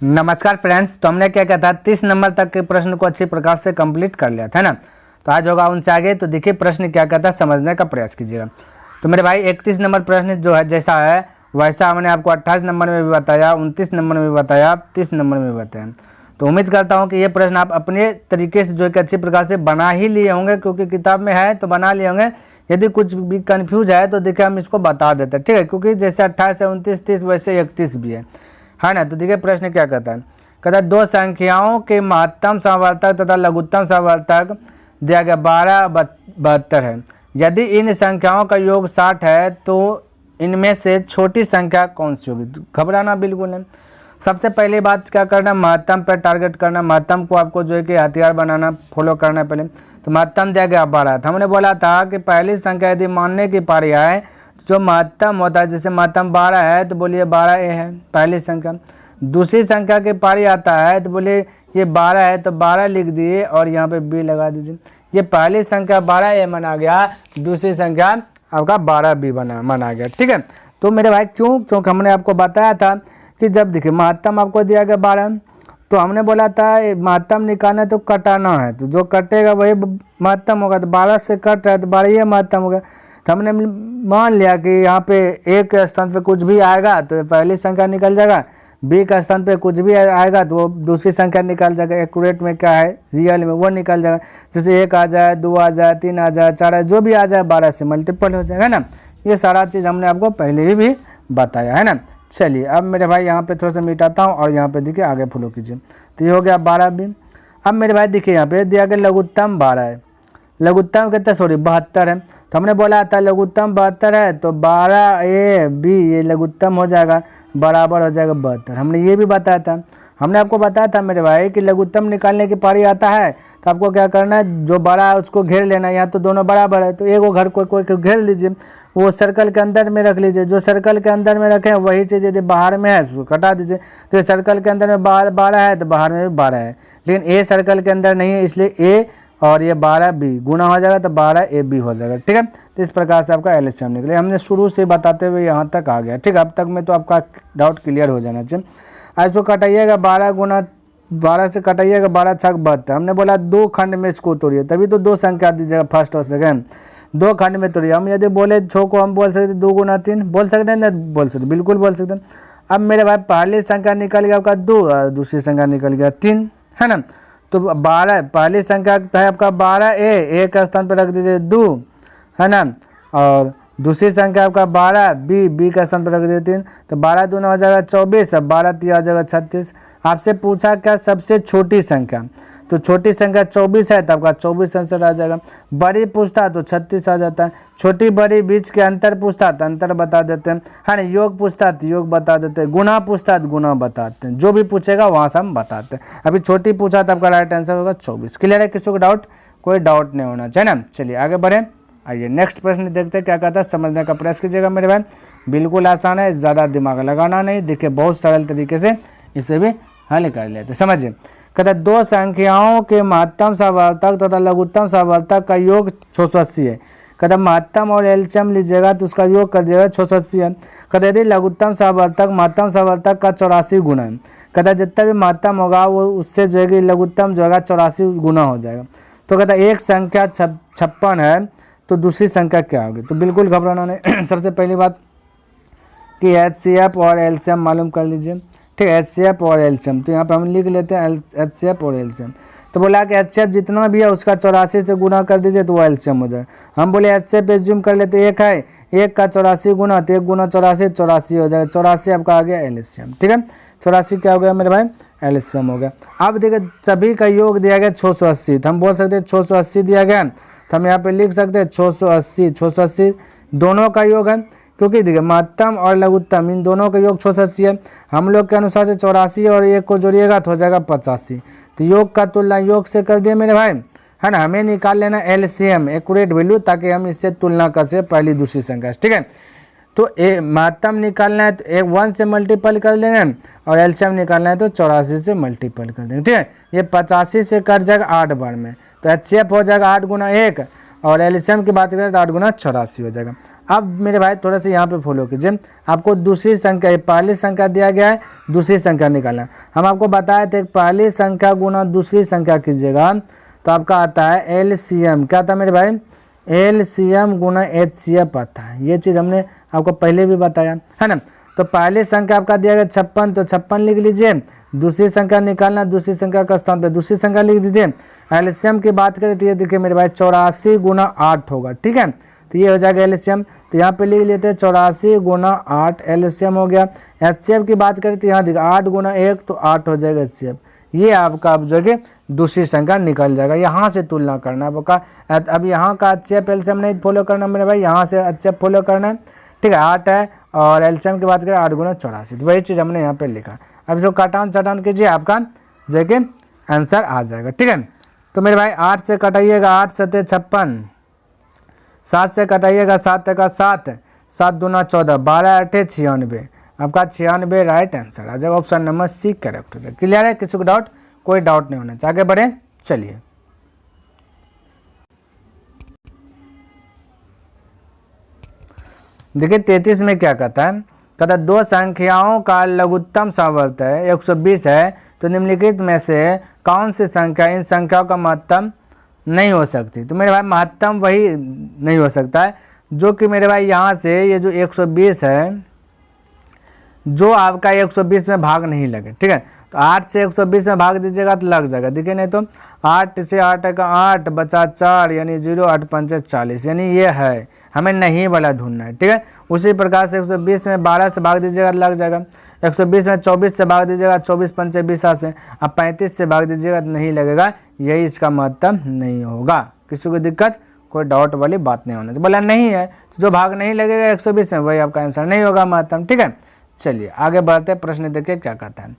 नमस्कार फ्रेंड्स, तो हमने क्या किया था 30 नंबर तक के प्रश्न को अच्छी प्रकार से कंप्लीट कर लिया था ना। तो आज होगा उनसे आगे। तो देखिए प्रश्न क्या कहता है, समझने का प्रयास कीजिएगा। तो मेरे भाई 31 नंबर प्रश्न जो है जैसा है वैसा हमने आपको 28 नंबर में भी बताया, 29 नंबर में भी बताया, 30 नंबर में भी बताया। तो उम्मीद करता हूँ कि ये प्रश्न आप अपने तरीके से जो है कि अच्छी प्रकार से बना ही लिए होंगे, क्योंकि किताब में है तो बना लिए होंगे। यदि कुछ भी कन्फ्यूज है तो देखिए हम इसको बता देते हैं, ठीक है, क्योंकि जैसे 28 है 29 30 वैसे 31 भी है ना। तो देखिए प्रश्न क्या कहता है, कहता है दो संख्याओं के महत्तम समवर्तक तथा लघुत्तम समवर्तक दिया गया 12 72 है। यदि इन संख्याओं का योग 60 है तो इनमें से छोटी संख्या कौन सी होगी। घबराना बिल्कुल नहीं। सबसे पहली बात क्या करना, महत्तम पर टारगेट करना। महत्तम को आपको जो है कि हथियार बनाना, फॉलो करना पहले। तो महत्तम दिया गया 12 था। हमने बोला था कि पहली संख्या यदि मानने की पारी आए जो महत्तम होता है, जैसे महत्तम 12 है तो बोलिए 12A है पहली संख्या। दूसरी संख्या के पारी आता है तो बोलिए ये 12 है तो 12 लिख दिए और यहाँ पे B लगा दीजिए। ये पहली संख्या 12A माना गया, दूसरी संख्या आपका 12B माना गया, ठीक है। तो मेरे भाई क्योंकि हमने आपको बताया था कि जब देखिए महत्तम आपको दिया गया 12, तो हमने बोला था महत्तम निकालना है तो कटाना है, तो जो कटेगा वही महत्तम होगा। तो 12 से कट रहा है तो 12 ही महत्तम होगा। तो हमने मान लिया कि यहाँ पे A के स्थान पे कुछ भी आएगा तो पहली संख्या निकल जाएगा, B का स्थान पे कुछ भी आएगा तो वो दूसरी संख्या निकल जाएगा। एक्यूरेट में क्या है, रियल में वो निकल जाएगा। जैसे 1 आ जाए, 2 आ जाए, 3 आ जाए, 4 आ जाए, जो भी आ जाए 12 से मल्टीपल हो जाएगा ना। ये सारा चीज़ हमने आपको पहले भी बताया है ना। चलिए अब मेरे भाई यहाँ पे थोड़ा सा मिटाता हूँ और यहाँ पे देखिए आगे फॉलो कीजिए। तो ये हो गया 12B। अब मेरे भाई देखिए यहाँ पे दिया गया लघुत्तम 12 है, लघुत्तम कितना 72 है। तो हमने बोला था लघुत्तम 72 है तो 12AB ये लघुत्तम हो जाएगा, बराबर हो जाएगा 72। हमने ये भी बताया था, हमने आपको बताया था मेरे भाई कि लघुत्तम निकालने की पारी आता है तो आपको क्या करना है, जो बड़ा है उसको घेर लेना है। यहाँ तो दोनों बराबर है तो एक वो घर कोई घेर लीजिए, वो सर्कल के अंदर में रख लीजिए। जो सर्कल के अंदर में रखें वही चीज़ यदि बाहर में है उसको कटा दीजिए। तो ये सर्कल के अंदर में 12 है तो बाहर में भी 12 है, लेकिन A सर्कल के अंदर नहीं है इसलिए A और ये 12B गुना हो जाएगा तो 12AB हो जाएगा, ठीक है। तो इस प्रकार से आपका एलसीएम निकले। हमने शुरू से बताते हुए यहाँ तक आ गया, ठीक है। अब तक में तो आपका डाउट क्लियर हो जाना चाहिए। अब इसको कटाइएगा 12 गुना 12 से कटाइएगा 12 छक 72। हमने बोला 2 खंड में इसको तोड़िए, तभी तो 2 संख्या दीजिएगा फर्स्ट और सेकेंड। 2 खंड में तोड़िए। हम यदि बोले 6 को हम बोल सकते 2 गुना 3 बोल सकते हैं, नहीं बोल सकते, बिल्कुल बोल सकते हैं। अब मेरे भाई पहली संख्या निकल गया आपका 2, दूसरी संख्या निकल गया 3, है ना। तो 12 पहली संख्या है आपका 12A का स्थान पर रख दीजिए 2, है ना। और दूसरी संख्या आपका 12B का स्थान पर रख दीजिए 3। तो 12 दूना हो जाएगा 24, अब 12 3 आ जाएगा 36। आपसे पूछा क्या सबसे छोटी संख्या, तो छोटी संख्या 24 है तो आपका 24 आंसर आ जाएगा। बड़ी पूछता तो 36 आ जाता है। छोटी बड़ी बीच के अंतर पूछता तो अंतर बता देते हैं, है ना। योग पूछता तो योग बता देते हैं, गुना पूछता तो गुना बताते हैं। जो भी पूछेगा वहाँ से हम बताते हैं। अभी छोटी पूछा तो आपका राइट आंसर होगा 24। क्लियर है, किसी को डाउट? कोई डाउट नहीं होना चाहिए ना। चलिए आगे बढ़ें। आइए नेक्स्ट प्रश्न देखते हैं क्या कहता है, समझने का प्रयास कीजिएगा मेरे भाई। बिल्कुल आसान है, ज़्यादा दिमाग लगाना नहीं। देखिए बहुत सरल तरीके से इसे भी हल कर लेते, समझिए। कहता है दो संख्याओं के महत्तम समवर्तक तथा लघुत्तम समवर्तक का योग 680 है। कहता महत्तम और एलसीएम लीजिएगा तो उसका योग कर दिएगा 680 है। कहता यदि लघुत्तम समवर्तक महत्तम समवर्तक का 84 गुना है। कहता जितना भी महत्तम होगा वो उससे जो है लघुत्तम जो है 84 गुना हो जाएगा। तो कहता एक संख्या 56 है तो दूसरी संख्या क्या होगी। तो बिल्कुल घबराना नहीं। सबसे पहली बात कि HCF और एलसीएम मालूम कर लीजिए, ठीक है। HCF और एलसीएम तो यहाँ पे हम लिख लेते हैं HCF और एलसीएम। तो बोला कि HCF जितना भी है उसका 84 से गुना कर दीजिए तो वो एलसीएम हो जाए। हम बोले HCF एज्यूम कर लेते 1 है, 1 का 84 गुना तो 1 गुना 84 84 हो जाएगा। 84 आपका आ गया एलसीएम, ठीक है। 84 क्या हो गया मेरे भाई, एलसीएम हो गया। अब देखिए सभी का योग दिया गया 680, तो हम बोल सकते हैं 680 दिया गया तो हम यहाँ पे लिख सकते हैं 680 दोनों का योग है, क्योंकि देखिए महत्तम और लघुत्तम इन दोनों का योग 680 है। हम लोग के अनुसार से 84 और 1 को जोड़िएगा तो हो जाएगा 85। तो योग का तुलना योग से कर दिए मेरे भाई, है ना। हमें निकाल लेना एलसीएम एक्यूरेट वैल्यू, ताकि हम इससे तुलना कर सकें पहली दूसरी संख्या, ठीक है। तो महत्तम निकालना है तो 1 से मल्टीपल कर लेंगे और एलसीएम निकालना है तो 84 से मल्टीपल कर देंगे, ठीक है। ये 85 से कट जाएगा 8 बार में, तो HCF हो जाएगा 8 गुना 1 और एलसीएम की बात करें तो 8 गुना 84 हो जाएगा। अब मेरे भाई थोड़ा सा यहाँ पे फॉलो कीजिए, आपको दूसरी संख्या, पहली संख्या दिया गया है, दूसरी संख्या निकालना है। हम आपको बताए थे पहली संख्या गुना दूसरी संख्या कीजिएगा तो आपका आता है एलसीएम। क्या आता है मेरे भाई? एलसीएम गुना एचसीएफ आता है। ये चीज़ हमने आपको पहले भी बताया है ना। तो पहली संख्या आपका दिया गया 56, तो 56 लिख लीजिए। दूसरी संख्या निकालना, दूसरी संख्या का स्थान पे दूसरी संख्या लिख दीजिए। एलसीएम की बात करें तो ये देखिए मेरे भाई 84 गुना 8 होगा, ठीक है। तो ये हो जाएगा एलसीएम, तो यहाँ पे लिख लेते हैं 84 गुना 8 एलसीएम हो गया। एचसीएफ की बात करें तो यहाँ देखिए 8 गुना 1 तो 8 हो जाएगा एचसीएफ। ये आपका अब जो है दूसरी संख्या निकल जाएगा। यहाँ से तुलना करना है आपका। अब यहाँ का एचसीएफ एलसीएम नहीं फॉलो करना मेरे भाई, यहाँ से एचसीएफ फॉलो करना है, ठीक है। 8 है और एलसीएम की बात करें 8 गुना 84, तो वही चीज़ हमने यहाँ पे लिखा। अब इसको काटान चटान कीजिए, आपका जो कि आंसर आ जाएगा, ठीक है। तो मेरे भाई 8 से कटाइएगा, 8 सते 56, 7 से कटाइएगा, 7 का 7, 7 दूना 14, 12 8 96, आपका 96 राइट आंसर आ जाएगा। ऑप्शन नंबर सी करेक्ट हो जाएगा। क्लियर है? किसी को डाउट? कोई डाउट नहीं होना चाहिए। आगे बढ़े, चलिए। देखिए 33 में क्या कहता है, कहता है दो संख्याओं का लघुत्तम समवर्त है 120 है, तो निम्नलिखित में से कौन सी संख्या इन संख्याओं का महत्तम नहीं हो सकती? तो मेरे भाई महत्तम वही नहीं हो सकता है जो कि मेरे भाई यहाँ से ये जो 120 है, जो आपका 120 में भाग नहीं लगे, ठीक है। तो 8 से 120 में भाग दीजिएगा तो लग जाएगा, देखिए। नहीं तो 8 से 8 का 8 बचा 4 यानी 0, 8 पंच 40, यानी ये है, हमें नहीं वाला ढूंढना है, ठीक है। उसी प्रकार से 120 में 12 से भाग दीजिएगा तो लग जाएगा। 120 में 24 से भाग दीजिएगा, 24 पंचे 20 से। अब 35 से भाग दीजिएगा तो नहीं लगेगा, यही इसका महत्तम नहीं होगा। किसी को दिक्कत? कोई डाउट वाली बात नहीं होना चाहिए। बोला नहीं है तो जो भाग नहीं लगेगा 120 में वही आपका आंसर नहीं होगा महत्तम, ठीक है। चलिए आगे बढ़ते हैं, प्रश्न देखिए क्या कहता है।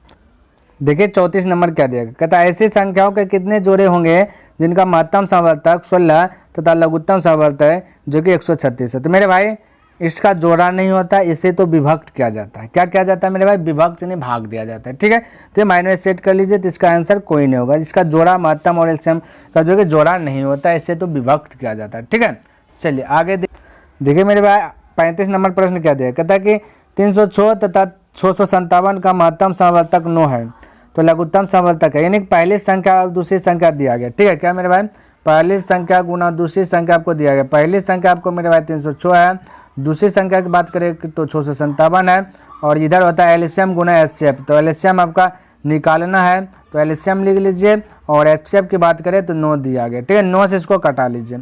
देखिए 34 नंबर क्या दिया, कहता है ऐसी संख्याओं के कितने जोड़े होंगे जिनका महत्तम समवर्तक 16 तथा लघुत्तम समवर्तक है जो कि 136 है? तो मेरे भाई इसका जोड़ा नहीं होता, इसे तो विभक्त किया जाता है। क्या किया जाता है मेरे भाई? विभक्त यानी भाग दिया जाता है, ठीक है। तो माइनस सेट कर लीजिए, तो इसका आंसर कोई नहीं होगा। इसका जोड़ा महत्तम और एलसीएम का जो कि जोड़ा नहीं होता, इसे तो विभक्त किया जाता है, ठीक है। चलिए आगे देखिए मेरे भाई 35 नंबर प्रश्न क्या दिया, कहता है कि 306 तथा 657 का महत्तम समवर्तक 9 है, तो लघुत्तम समवर्तक है, यानी पहली संख्या और दूसरी संख्या दिया गया, ठीक है। क्या मेरे भाई? पहली संख्या गुना दूसरी संख्या आपको दिया गया। पहली संख्या आपको मेरे भाई 306 है, दूसरी संख्या की बात करें तो 657 है, और इधर होता है एलसीएम गुना एचसीएफ। तो एलसीएम आपका निकालना है, तो एलसीएम लिख लीजिए, और एचसीएफ की बात करें तो 9 दिया गया, ठीक है। 9 से इसको कटा लीजिए,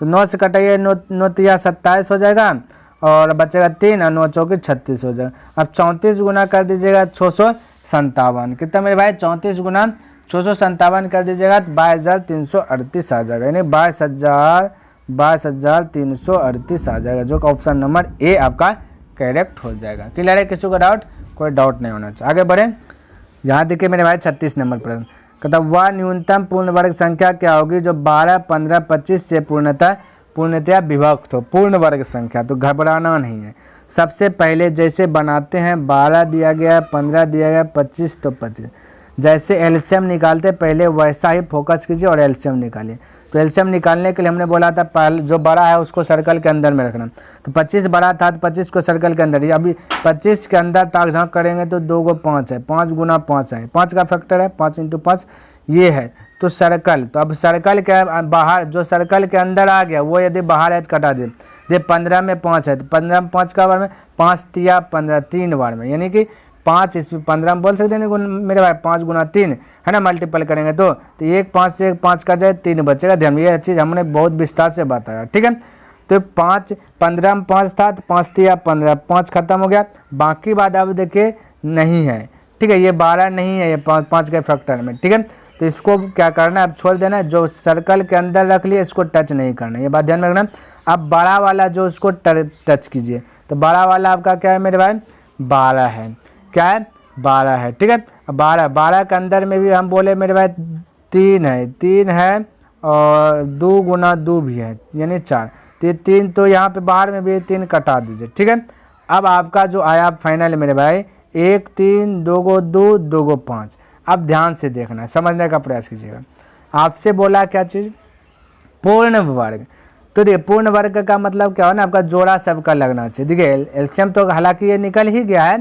तो 9 से कटाइए, 9 तिया 27 हो जाएगा, और बचेगा 3 और 9 चौके 36 हो जाएगा। अब 34 गुना कर दीजिएगा 657, कितना मेरे भाई? 34 गुना 657 कर दीजिएगा तो 22,338 आ जाएगा, यानी 22,338 आ जाएगा, जो ऑप्शन नंबर ए आपका करेक्ट हो जाएगा। क्लियर है? किसी को डाउट? कोई डाउट नहीं होना चाहिए। आगे बढ़े, यहाँ देखिए मेरे भाई 36 नंबर प्रश्न, कहता वह न्यूनतम पूर्ण वर्ग संख्या क्या होगी जो 12, 15, 25 से पूर्णतया विभक्त हो? पूर्ण वर्ग संख्या, तो घबराना नहीं है। सबसे पहले जैसे बनाते हैं 12 दिया गया, 15 दिया गया, 25 तो 25, जैसे एलसीएम निकालते पहले वैसा ही फोकस कीजिए और एलसीएम निकालिए। तो एलसीएम निकालने के लिए हमने बोला था पहले जो बड़ा है उसको सर्कल के अंदर में रखना, तो 25 बड़ा था तो 25 को सर्कल के अंदर ही। अभी 25 के अंदर ताक झाँक करेंगे तो 2 को 5 है, 5 गुना 5 है, 5 का फैक्टर है, 5 × 5 ये है, तो सर्कल। तो अब सर्कल के बाहर जो सर्कल के अंदर आ गया वो यदि बाहर है तो कटा दे। 15 में 5 है तो 15 में 5 का बार में 5 तिया 15 3 बार में, यानी कि 5 इसमें 15 में बोल सकते हैं मेरे भाई 5 गुना 3 है ना, मल्टीपल करेंगे तो 1 5 से 1 5 का जाए 3 बचेगा। ध्यान, ये चीज़ हमने बहुत विस्तार से बताया, ठीक है। तो 5 15 में 5 था तो 5 तिया 15, 5 खत्म हो गया। बाकी बात अब देखिए नहीं है, ठीक है, ये 12 नहीं है, ये 5 के फैक्टर में, ठीक है। तो इसको क्या करना है, अब छोड़ देना, जो सर्कल के अंदर रख लिया इसको टच नहीं करना, ये बात ध्यान में रखना। अब बड़ा वाला जो उसको टच कीजिए, तो बड़ा वाला आपका क्या है मेरे भाई? 12 है, क्या है? 12 है, ठीक है। 12 के अंदर में भी हम बोले मेरे भाई 3 है और 2 गुना 2 भी है, यानी 4, तो 3 तो यहाँ पे बाहर में भी 3 कटा दीजिए, ठीक है। अब आपका जो आया फाइनल मेरे भाई 1 3 2 को 2 2 को 5। अब ध्यान से देखना है, समझने का प्रयास कीजिएगा। आपसे बोला क्या चीज़? पूर्ण वर्ग। तो देखिए पूर्ण वर्ग का मतलब क्या हो ना, आपका जोड़ा सबका लगना चाहिए। देखिए एलसीएम तो हालांकि ये निकल ही गया है,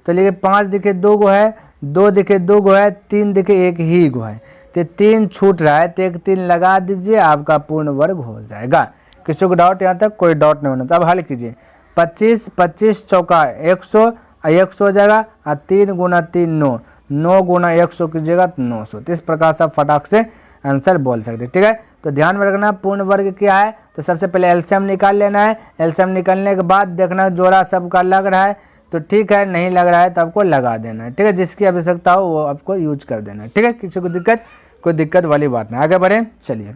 तो देखिए 5 दिखे 2 गो है, 2 दिखे 2 गो है, 3 दिखे 1 ही गो है, तो 3 छूट रहा है, तो एक 3 लगा दीजिए, आपका पूर्ण वर्ग हो जाएगा। किसी को डाउट यहाँ तक? कोई डाउट नहीं होना। तो अब हल कीजिए, 25 25 चौका 100, 100 हो जाएगा, और 3 गुना 3 9, 9 गुना 100 कीजिएगा तो 900। तो इस प्रकार से आप फटाक से आंसर बोल सकते हैं। ठीक है, तो ध्यान में रखना पूर्ण वर्ग क्या है, तो सबसे पहले एलसीएम निकाल लेना है। एलसीएम निकालने के बाद देखना जोड़ा सबका लग रहा है तो ठीक है, नहीं लग रहा है तो आपको लगा देना है। ठीक है, जिसकी आवश्यकता हो वो आपको यूज कर देना है। ठीक है, किसी को कोई दिक्कत वाली बात नहीं। आगे बढ़े, चलिए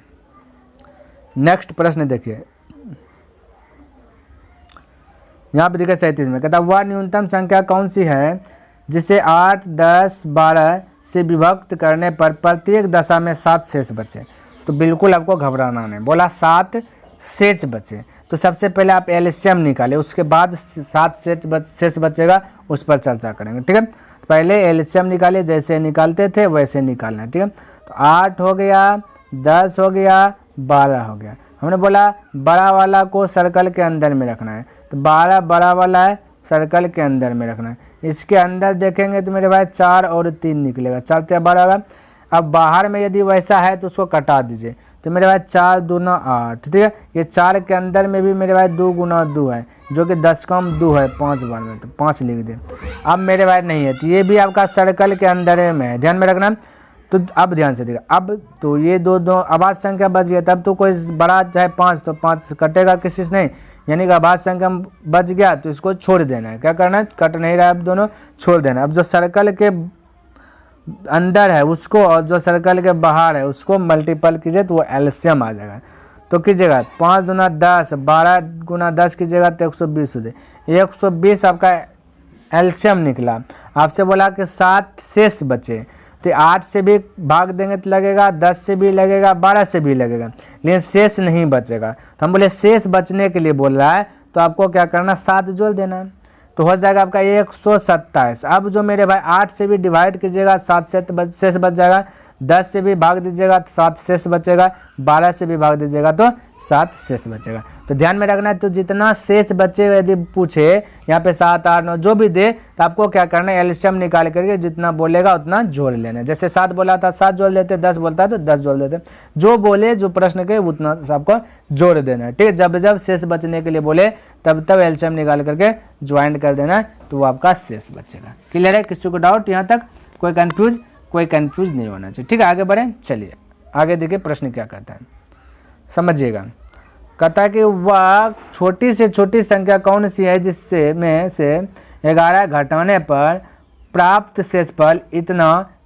नेक्स्ट प्रश्न देखिए। यहाँ पे देखिए 37 में कहता वह न्यूनतम संख्या कौन सी है जिसे 8, 10, 12 से विभक्त करने पर प्रत्येक दशा में 7 शेष बचे। तो बिल्कुल आपको घबराना नहीं, बोला 7 शेष बचे, तो सबसे पहले आप एलसीएम निकालें, उसके बाद 7 शेष बचेगा उस पर चर्चा करेंगे। ठीक है, तो पहले एलसीएम निकालिए, जैसे निकालते थे वैसे निकालना है। ठीक है, तो 8 हो गया, 10 हो गया, 12 हो गया। हमने बोला बड़ा वाला को सर्कल के अंदर में रखना है, तो 12 बड़ा वाला है, सर्कल के अंदर में रखना है। इसके अंदर देखेंगे तो मेरे भाई 4 और 3 निकलेगा, 4 3 12 होगा। अब बाहर में यदि वैसा है तो उसको कटा दीजिए, तो मेरे भाई 4 दूना 8। ठीक है, ये 4 के अंदर में भी मेरे भाई 2 गुना 2 है, जो कि 10 कम 2 है, 5 बार में, तो 5 लिख दे। अब मेरे भाई नहीं है, तो ये भी आपका सर्कल के अंदर में है, ध्यान में रखना। तो अब ध्यान से देखा, अब तो ये दो आवाज संख्या बच गया, तब तो कोई बड़ा चाहे 5 तो 5 कटेगा किसी से नहीं, यानी कि आवाज संख्या बच गया तो इसको छोड़ देना है। क्या करना है, कट नहीं रहा है, अब दोनों छोड़ देना। अब जो सर्कल के अंदर है उसको और जो सर्कल के बाहर है उसको मल्टीपल कीजिए तो वो एलसीएम आ जाएगा। तो कीजिएगा 5 दूना 10, 12 गुना 10 कीजिएगा तो 120 हो जाए। 120 आपका एलसीएम निकला। आपसे बोला कि 7 शेष बचे, तो 8 से भी भाग देंगे तो लगेगा, 10 से भी लगेगा, 12 से भी लगेगा, लेकिन शेष नहीं बचेगा। तो हम बोले शेष बचने के लिए बोल रहा है तो आपको क्या करना, 7 जोड़ देना है, तो हो जाएगा आपका 127। अब जो मेरे भाई 8 से भी डिवाइड कीजिएगा 7 शेष बच जाएगा, 10 से भी भाग दीजिएगा तो 7 शेष बचेगा, 12 से भी भाग दीजिएगा तो 7 शेष बचेगा। तो ध्यान में रखना है, तो जितना शेष बचे यदि पूछे यहाँ पे 7 8 9 जो भी दे तो आपको क्या करना है, एलसीएम निकाल करके जितना बोलेगा उतना जोड़ लेना है। जैसे 7 बोला था 7 जोड़ लेते, 10 बोलता है तो 10 जोड़ लेते, जो बोले जो प्रश्न के उतना आपको जोड़ देना है। ठीक है, जब जब शेष बचने के लिए बोले तब तब एलसीएम निकाल करके ज्वाइंट कर देना है, तो वो आपका शेष बचेगा। क्लियर है, किसी को डाउट यहाँ तक? कोई कंफ्यूज नहीं होना चाहिए। ठीक है, आगे बढ़ें, चलिए आगे देखिए प्रश्न क्या कहता है, समझिएगा। कहता है कि वह छोटी से छोटी संख्या कौन सी है जिससे में से 11 घटाने पर प्राप्त शेषफल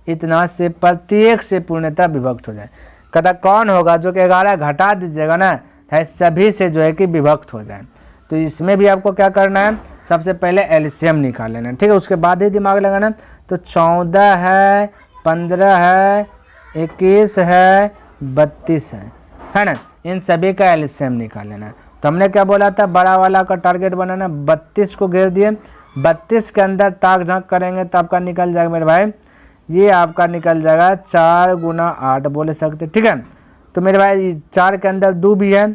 इतना से प्रत्येक से पूर्णतः विभक्त हो जाए। कहता कौन होगा जो कि 11 घटा दीजिएगा ना, सभी से जो है कि विभक्त हो जाए। तो इसमें भी आपको क्या करना है, सबसे पहले एलसीएम निकाल लेना है। ठीक है, उसके बाद ही दिमाग लगाना। तो 14 है, 15 है, 21 है, 32 है ना, इन सभी का एलसीएम निकाल लेना है। तो हमने क्या बोला था, बड़ा वाला का टारगेट बनाना, 32 को घेर दिए, 32 के अंदर ताक झाँक करेंगे तो आपका निकल जाएगा मेरे भाई, ये आपका निकल जाएगा 4 गुना 8 बोल सकते। ठीक है, तो मेरे भाई 4 के अंदर 2 भी है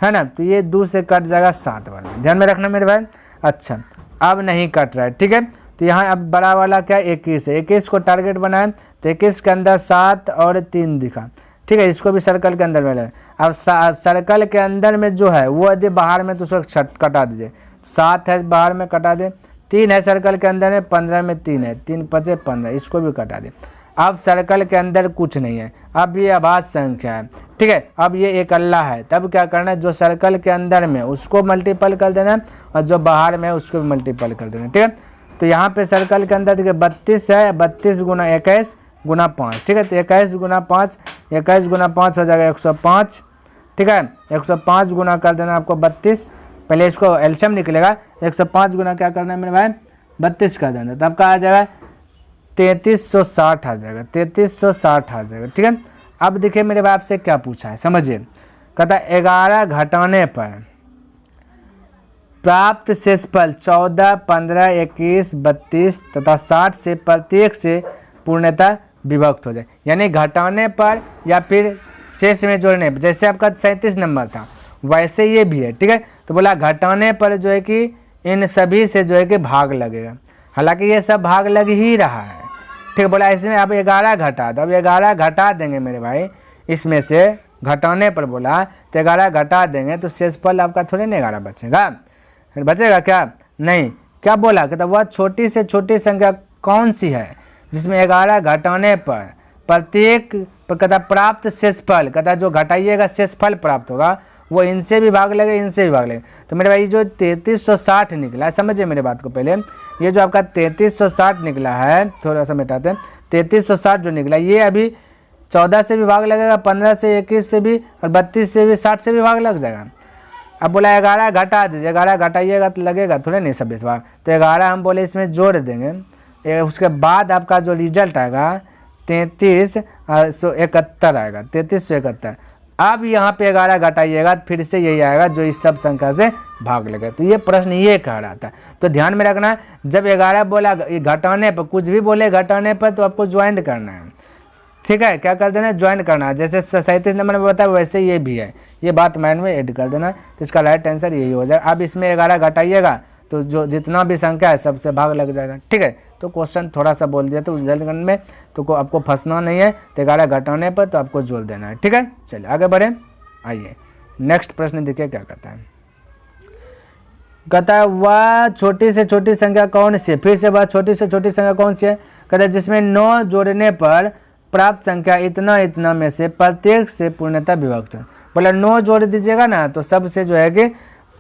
ना, तो ये 2 से कट जाएगा 7 बार में, ध्यान में रखना मेरे भाई। अच्छा, अब नहीं कट रहा है। ठीक है, तो यहाँ अब बड़ा वाला क्या 21 है, 21 को टारगेट बनाए तो 21 के अंदर 7 और 3 दिखा। ठीक है, इसको भी सर्कल के अंदर में ले। अब सर्कल के अंदर में जो है वो यदि बाहर में तो उसको कटा दीजिए, 7 है बाहर में कटा दे, 3 है सर्कल के अंदर में, 15 में 3 है, 3 5 15, इसको भी कटा दे। अब सर्कल के अंदर कुछ नहीं है, अब ये अभाज्य संख्या है। ठीक है, अब ये एक अल्लाह है, तब क्या करना है, जो सर्कल के अंदर में उसको मल्टीपल कर देना है और जो बाहर में उसको भी मल्टीपल कर देना है। ठीक है, तो यहाँ पे सर्कल के अंदर देखिए 32 है, 32 गुना 21 गुना 5। ठीक है, तो 21 गुना 5, 21 गुना 5 हो जाएगा 105। ठीक है, 105 गुना कर देना आपको 32, पहले इसको एलसीएम निकलेगा, 105 गुना क्या करना है मेरे भाई, 32 कर देना, तो आपका आ जाएगा 3360 आ जाएगा, 3360 आ जाएगा। ठीक है, अब देखिए मेरे भाई आपसे क्या पूछा है, समझिए। कहता 11 घटाने पर प्राप्त शेषफल 14, 15, 21, 32 तथा 60 से प्रत्येक से पूर्णतः विभक्त हो जाए। यानी घटाने पर या फिर शेष में जोड़ने पर, जैसे आपका 37 नंबर था वैसे ये भी है, ठीक है। तो बोला घटाने पर जो है कि इन सभी से जो है कि भाग लगेगा, हालांकि ये सब भाग लग ही रहा है, ठीक है। बोला इसमें आप 11 घटा दो, अब 11 घटा देंगे मेरे भाई, इसमें से घटाने पर बोला तो 11 घटा देंगे तो शेषफल आपका थोड़े ना 11 बचेगा, बचेगा क्या, नहीं। क्या बोला कहता वह छोटी से छोटी संख्या कौन सी है जिसमें 11 घटाने पर प्रत्येक कहता प्राप्त शेषफल, कहता जो घटाइएगा शेषफल प्राप्त होगा वो इनसे भी भाग लगे इनसे भी भाग लगे। तो मेरे भाई जो 3360 निकला है, समझिए मेरे बात को पहले, ये जो आपका 3360 निकला है, थोड़ा सा मिटाते हैं, 3360 जो निकला ये अभी 14 से भी भाग लगेगा, 15 से 21 से भी, और 32 से भी, 60 से भी भाग लग जाएगा। अब बोला 11 घटा दीजिए, 11 घटाइएगा तो लगेगा थोड़े नहीं 26 भाग, तो 11 हम बोले इसमें जोड़ देंगे, उसके बाद आपका जो रिजल्ट आएगा 3371 आएगा, 3371। अब यहाँ पे 11 घटाइएगा फिर से यही आएगा जो इस सब संख्या से भाग लगे। तो ये प्रश्न ये कह रहा था, तो ध्यान में रखना, जब 11 बोला घटाने पर, कुछ भी बोले घटाने पर तो आपको ज्वाइंट करना है, ठीक है। क्या कर देना, ज्वाइन करना है, जैसे 37 नंबर में बताया वैसे ये भी है, ये बात माइंड में ऐड कर देना, तो इसका राइट आंसर यही हो जाएगा। अब इसमें 11 घटाइएगा तो जो जितना भी संख्या है सबसे भाग लग जाएगा, ठीक है। तो क्वेश्चन थोड़ा सा बोल दिया तो जल्द करने में तो आपको फंसना नहीं है, तो 11 घटाने पर तो आपको जोड़ देना है, ठीक है। चलिए आगे बढ़े, आइए नेक्स्ट प्रश्न देखिए क्या कहता है। कहता है वह छोटी से छोटी संख्या कौन सी है, फिर से वह छोटी से छोटी संख्या कौन सी है, कहता है जिसमें 9 जोड़ने पर प्राप्त संख्या इतना इतना में से प्रत्येक से पूर्णतः विभक्त है। बोला 9 जोड़ दीजिएगा ना तो सबसे जो है कि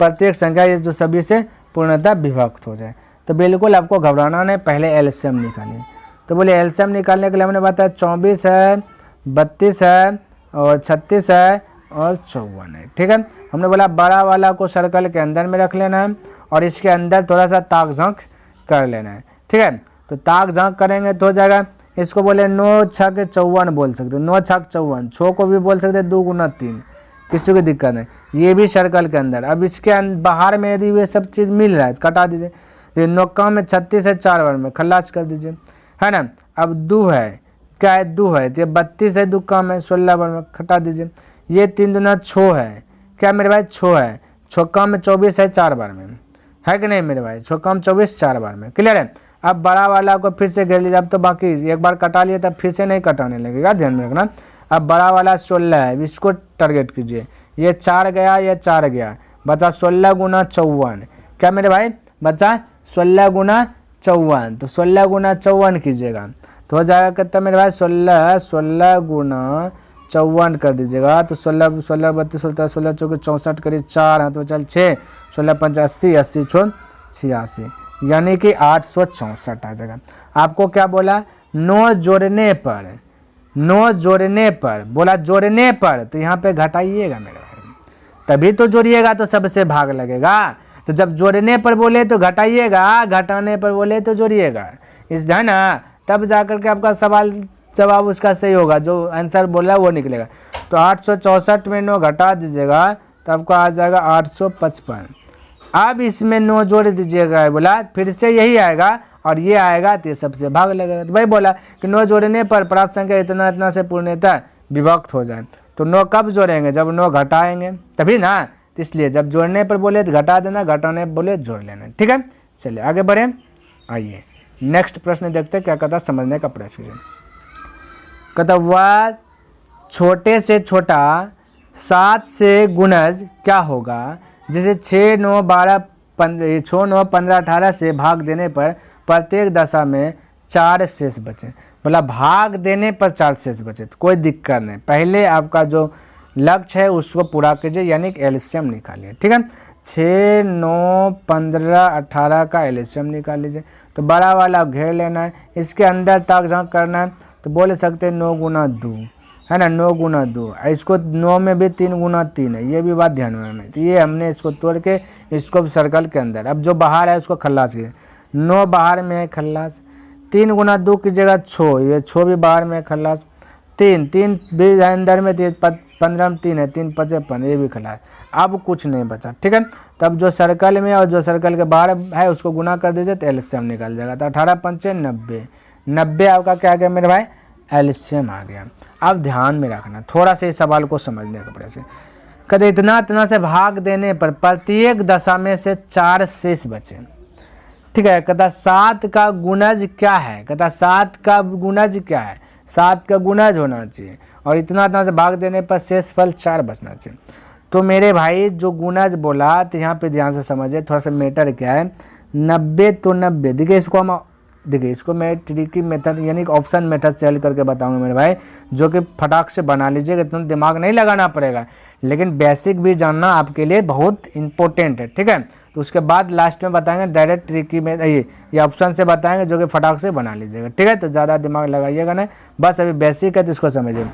प्रत्येक संख्या ये जो सभी से पूर्णतः विभक्त हो जाए। तो बिल्कुल आपको घबराना नहीं, पहले एलसीएम निकालिए। तो बोले एलसीएम निकालने के लिए हमने बताया 24 है, 32 है और 36 है और 54 है, ठीक है। हमने बोला बड़ा वाला को सर्कल के अंदर में रख लेना है और इसके अंदर थोड़ा सा ताक झाँक कर लेना है, ठीक है। तो ताक झाँक करेंगे तो हो जाएगा, इसको बोले 9 छक 54 बोल सकते हो, 9 छक 54, 6 को भी बोल सकते 2 गुना 3, किसी को दिक्कत नहीं, ये भी सर्कल के अंदर। अब इसके बाहर में यदि वे सब चीज़ मिल रहा है तो कटा दीजिए, तो 9 में 36 है 4 बार में खल्लास कर दीजिए, है ना। अब 2 है, क्या है 2 है, तो 32 है 2 कम है 16 बार में खटा दीजिए। ये 3 दूना 6 है, क्या मेरे भाई 6 है, 6 कम में 24 है 4 बार में, है कि नहीं मेरे भाई, 6 कम 24 4 बार में, क्लियर है। अब बड़ा वाला को फिर से घेर लीजिए, अब तो बाकी एक बार कटा लिए तब फिर से नहीं कटाने लगेगा, ध्यान में रखना। अब बड़ा वाला 16 है, इसको टारगेट कीजिए, ये 4 गया, ये 4 गया, बचा 16 गुना 54, क्या मेरे भाई बचा 16 गुना 54, तो 16 गुना 54 कीजिएगा तो हो जाएगा कितना मेरे भाई 16 गुना 54 कर दीजिएगा, तो 16 16 32 16 16 चौके 64 करीब 4 हाथ तो चल 6, 16 5 80 80 छोड़ 86, यानी कि 864 आ जाएगा। आपको क्या बोला 9 जोड़ने पर, 9 जोड़ने पर बोला, जोड़ने पर तो यहाँ पे घटाइएगा मेरे भाई, तभी तो जोड़िएगा तो सबसे भाग लगेगा। तो जब जोड़ने पर बोले तो घटाइएगा, घटाने पर बोले तो जोड़िएगा, इस है ना, तब जाकर के आपका सवाल जवाब उसका सही होगा, जो आंसर बोला वो निकलेगा। तो 864 में 9 घटा दीजिएगा तो आपको आ जाएगा 855। अब इसमें 9 जोड़ दीजिएगा, बोला फिर से यही आएगा और ये आएगा तो ये सबसे भाग लगेगा। तो भाई बोला कि 9 जोड़ने पर प्राप्त संख्या इतना इतना से पूर्णतः विभक्त हो जाए। तो 9 कब जोड़ेंगे, जब 9 घटाएंगे तभी ना, तो इसलिए जब जोड़ने पर बोले तो घटा देना, घटाने पर बोले जोड़ लेना, ठीक है। चलिए आगे बढ़े, आइए नेक्स्ट प्रश्न देखते हैं क्या कहता, समझने का प्रयास कीजिए। कहता वह छोटे से छोटा 7 से गुणज क्या होगा जिसे 6 9 12 15 18 से भाग देने पर प्रत्येक दशा में 4 शेष बचे। बोला भाग देने पर 4 शेष बचे, तो कोई दिक्कत नहीं, पहले आपका जो लक्ष्य है उसको पूरा कीजिए, यानी कि एलसीएम निकालिए, ठीक है। 6 9 15 18 का एलसीएम निकाल लीजिए। तो बड़ा वाला घेर लेना है, इसके अंदर ताक झाँक करना है, तो बोल सकते हैं 9 गुना 2, है ना, 9 गुना 2, इसको 9 में भी 3 गुना 3 है, ये भी बात ध्यान में रखना है। तो ये हमने इसको तोड़ के इसको सर्कल के अंदर, अब जो बाहर है उसको खल्लास कीजिए, 9 बाहर में है खल्लास, 3 गुना 2 की जगह 6, ये 6 भी बाहर में है खल्लास, 3 भी अंदर में 15 में 3 है, 3 55, ये भी खल्लास। अब कुछ नहीं बचा, ठीक है। तब जो सर्कल में और जो सर्कल के बाहर है उसको गुना कर दीजिए तो एलसीएम निकल जाएगा। तो 18 5 90, 90 आपका क्या आ गया मेरे भाई, एलसीएम आ गया। अब ध्यान में रखना, थोड़ा सा इस सवाल को समझने का प्रयास। कहते इतना इतना से भाग देने पर प्रत्येक दशा में से 4 शेष बचे। ठीक है, कहता 7 का गुणज क्या है, कहता 7 का गुणज क्या है, 7 का गुणज होना चाहिए और इतना इतना से भाग देने पर शेष फल 4 बचना चाहिए। तो मेरे भाई जो गुणज बोला तो यहाँ पे ध्यान से समझिए, थोड़ा सा मैटर क्या है, 90 तो 90। देखिए इसको मैं ट्रिकी मेथड यानी कि ऑप्शन मेथड से हल करके बताऊंगा मेरे भाई, जो कि फटाक से बना लीजिएगा, इतना दिमाग नहीं लगाना पड़ेगा, लेकिन बेसिक भी जानना आपके लिए बहुत इंपॉर्टेंट है। ठीक है, तो उसके बाद लास्ट में बताएंगे डायरेक्ट ट्रिकी में ये ऑप्शन से बताएंगे जो कि फटाक से बना लीजिएगा। ठीक है, तो ज़्यादा दिमाग लगाइएगा नहीं, बस अभी बेसिक है तो इसको समझिए।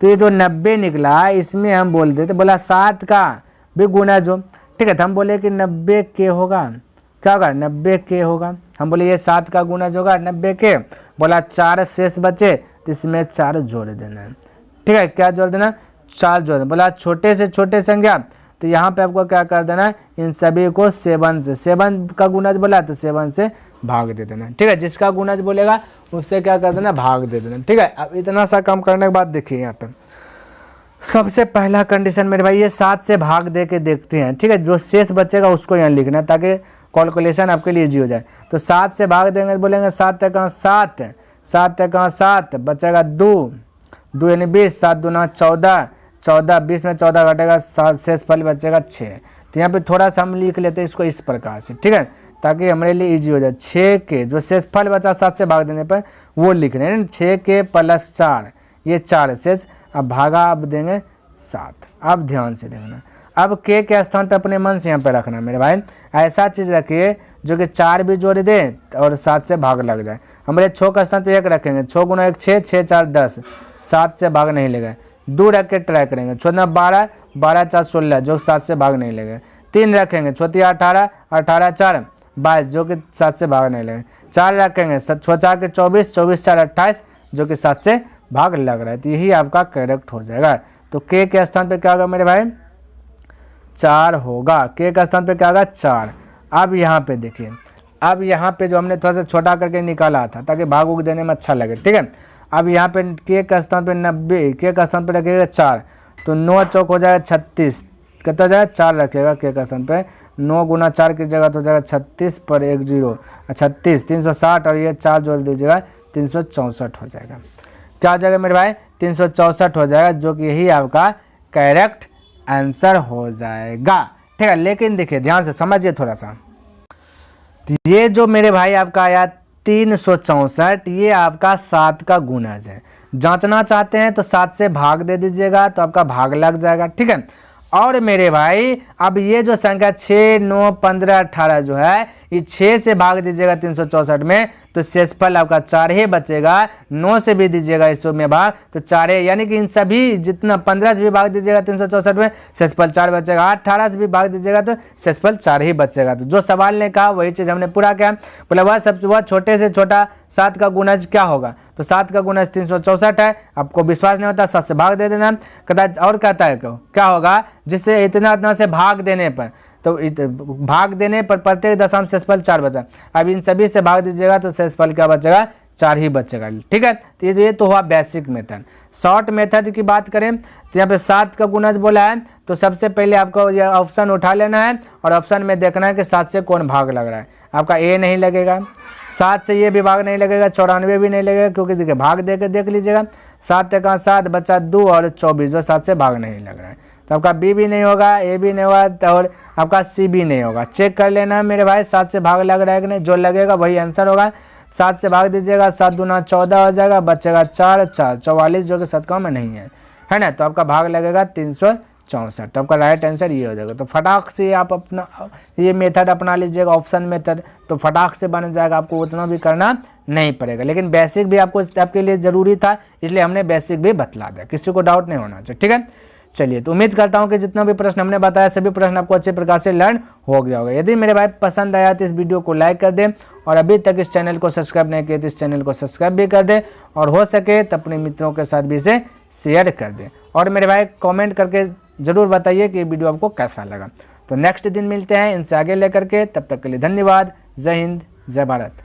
तो ये जो 90 निकला इसमें हम बोल देते, बोला 7 का भी गुना जो, ठीक है, तो हम बोले कि 90 के होगा, क्या होगा 90 के होगा, हम बोले ये 7 का गुना जो होगा 90 के, बोला 4 शेष बचे तो इसमें 4 जोड़ देना है। ठीक है, क्या जोड़ देना, 4 जोड़ देना। बोला छोटे से छोटे संख्या, तो यहाँ पे आपको क्या कर देना, इन सभी को 7 से, 7 का गुणज बोला तो 7 से भाग दे देना। ठीक है, जिसका गुणज बोलेगा उससे क्या कर देना, भाग दे देना। ठीक है, अब इतना सा काम करने के बाद देखिए यहाँ पे सबसे पहला कंडीशन मेरे भाई ये 7 से भाग दे के देखते हैं। ठीक है, जो शेष बचेगा उसको यहाँ लिखना है ताकि कैलकुलेशन आपके लिए इजी हो जाए। तो 7 से भाग देंगे तो बोलेंगे 7 का 7, 7 का 7 बचेगा 2, 2 यानी 20, 7 दूना 14, 14 20 में 14 घटेगा 7, शेष फल बचेगा 6। तो यहाँ पे थोड़ा सा हम लिख लेते हैं इसको इस प्रकार से। ठीक है, ताकि हमारे लिए इजी हो जाए। 6 के जो शेष फल बचा 7 से भाग देने पर वो लिख रहे हैं, 6 के प्लस 4 ये 4 शेष, अब भागा अब देंगे 7। अब ध्यान से देखना, अब के स्थान पे अपने मन से यहाँ पे रखना मेरे भाई, ऐसा चीज़ रखिए जो कि 4 भी जोड़ दे और 7 से भाग लग जाए। हमारे 6 का स्थान पे 1 रखेंगे, 6 गुना 1 6, 6 4 10, 7 से भाग नहीं लगे। 2 रख के ट्राई करेंगे, 6 12, 12 4 16 जो 7 से भाग नहीं लगे। 3 रखेंगे, 6 18, 18 4 22 जो कि 7 से भाग नहीं लगे। 4 रखेंगे, 6 4 के 24, 24 4 28 जो कि 7 से भाग लग रहा है। तो यही आपका करेक्ट हो जाएगा। तो के स्थान पे क्या होगा मेरे भाई, 4 होगा। के का स्थान पे क्या होगा 4। अब यहाँ पे देखिए, अब यहाँ पे जो हमने थोड़ा सा छोटा करके निकाला था ताकि भाग उग देने में अच्छा लगे। ठीक है, अब यहाँ पे के का स्थान पे 90, के का स्थान पे रखिएगा 4, तो 9 चौक हो जाएगा 36, कितना हो जाएगा 4 रखिएगा के का स्थान पे, 9 गुना 4 की जगह तो हो जाएगा 36 पर 1 0, 36 360 और ये 4 जोड़ दीजिएगा 364 हो जाएगा। क्या हो जाएगा मेरे भाई, 364 हो जाएगा, जो कि यही आपका करेक्ट आंसर हो जाएगा। ठीक है, लेकिन देखिए ध्यान से समझिए थोड़ा सा, ये जो मेरे भाई आपका आया 364 ये आपका 7 का गुणज है। जांचना चाहते हैं तो 7 से भाग दे दीजिएगा तो आपका भाग लग जाएगा। ठीक है, और मेरे भाई अब ये जो संख्या 6 9 15 18 जो है ये 6 से भाग दीजिएगा 364 में तो शेषफल आपका 4 ही बचेगा। 9 से भी दीजिएगा इसमें में भाग तो 4 है, यानी कि इन सभी जितना 15 से भी भाग दीजिएगा 364 में शेषफल 4 बचेगा। 18 से भी भाग दीजिएगा तो शेषफल 4 ही बचेगा। तो जो सवाल ने कहा वही चीज़ हमने पूरा किया। बोला वह छोटे से छोटा 7 का गुणज क्या होगा, तो 7 का गुणज 364 है। आपको विश्वास नहीं होता 7 से भाग दे देना। और कहता है क्या होगा, जिससे इतना से भाग देने पर, तो भाग देने पर प्रत्येक दशमलव शेषफल 4 बचा। अब इन सभी से भाग दीजिएगा तो शेषफल क्या बचेगा, 4 ही बचेगा। ठीक है, तो ये तो हुआ बेसिक मेथड। शॉर्ट मेथड की बात करें तो यहाँ पे 7 का गुणज बोला है तो सबसे पहले आपको ये ऑप्शन उठा लेना है और ऑप्शन में देखना है कि 7 से कौन भाग लग रहा है। आपका ए नहीं लगेगा, 7 से ये भी भाग नहीं लगेगा, 94 भी नहीं लगेगा, क्योंकि देखिए भाग दे के देख लीजिएगा 7 का 7 बचा 2 और 24 जो 7 से भाग नहीं लग रहा है। तो आपका बी भी नहीं होगा, ए भी नहीं होगा और आपका सी भी नहीं होगा। चेक कर लेना मेरे भाई 7 से भाग लग रहा है कि नहीं, जो लगेगा वही आंसर होगा। 7 से भाग दीजिएगा, 7 दूना 14 हो जाएगा, बचेगा 4 4 44 जो कि शतकों में नहीं है ना, तो आपका भाग लगेगा 364। तो आपका राइट आंसर ये हो जाएगा। तो फटाक से आप अपना ये मेथड अपना लीजिएगा, ऑप्शन मेथड, तो फटाक से बन जाएगा, आपको उतना भी करना नहीं पड़ेगा। लेकिन बेसिक भी आपके लिए ज़रूरी था, इसलिए हमने बेसिक भी बतला दिया, किसी को डाउट नहीं होना चाहिए। ठीक है, चलिए तो उम्मीद करता हूं कि जितना भी प्रश्न हमने बताया सभी प्रश्न आपको अच्छे प्रकार से लर्न हो गया होगा। यदि मेरे भाई पसंद आया तो इस वीडियो को लाइक कर दें और अभी तक इस चैनल को सब्सक्राइब नहीं किया तो इस चैनल को सब्सक्राइब भी कर दें और हो सके तो अपने मित्रों के साथ भी इसे शेयर कर दें। और मेरे भाई कमेंट करके ज़रूर बताइए कि ये वीडियो आपको कैसा लगा। तो नेक्स्ट दिन मिलते हैं इनसे आगे लेकर के, तब तक के लिए धन्यवाद। जय हिंद, जय भारत।